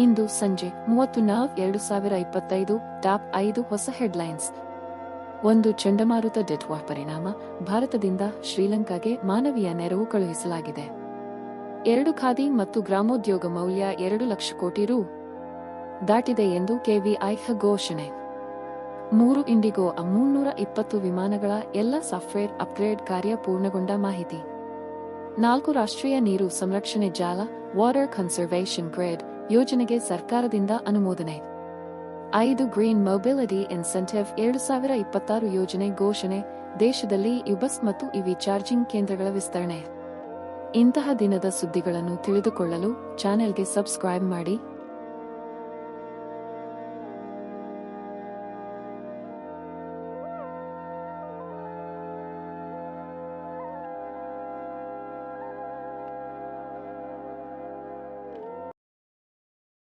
ಇಂದು ಸಂಜೆ 30/4/2025 ಟಾಪ್ 5 ಹೊಸ ಹೆಡ್ಲೈನ್ಸ್. 1. ಚಂಡಮಾರುತ ಡೆಟ್ವಾ ಪರಿಣಾಮ ಭಾರತದಿಂದ ಶ್ರೀಲಂಕಾಗೆ ಮಾನವೀಯ ನೆರವು ಕಳುಹಿಸಲಾಗಿದೆ. 2. ಖಾದಿ ಮತ್ತು ಗ್ರಾಮೋದ್ಯೋಗ ಮೌಲ್ಯ 2 ಲಕ್ಷ ಕೋಟಿ ರೂ. ದಾಟಿದೆ ಎಂದು ಕೆವಿಐ ಘೋಷಣೆ. 3. ಇಂಡಿಗೋ 320 ವಿಮಾನಗಳ ಎಲ್ಲ ಸಾಫ್ಟ್ವೇರ್ ಅಪ್ಗ್ರೇಡ್ ಕಾರ್ಯ ಪೂರ್ಣಗೊಂಡ ಮಾಹಿತಿ. 4. ರಾಷ್ಟ್ರೀಯ ನೀರು ಸಂರಕ್ಷಣೆ ಜಾಲ ವಾಟರ್ ಕನ್ಸರ್ವೇಷನ್ ಗ್ರಿಡ್ ಯೋಜನೆಗೆ ಸರ್ಕಾರದಿಂದ ಅನುಮೋದನೆ. 5. ಗ್ರೀನ್ ಮೊಬಿಲಿಟಿ ಇನ್ಸೆಂಟಿವ್ 2026 ಯೋಜನೆ ಘೋಷಣೆ, ದೇಶದಲ್ಲಿ ಬಸ್ ಮತ್ತು ಇವಿ ಚಾರ್ಜಿಂಗ್ ಕೇಂದ್ರಗಳ ವಿಸ್ತರಣೆ. ಇಂತಹ ದಿನದ ಸುದ್ದಿಗಳನ್ನು ತಿಳಿದುಕೊಳ್ಳಲು ಚಾನೆಲ್ಗೆ ಸಬ್ಸ್ಕ್ರೈಬ್ ಮಾಡಿ.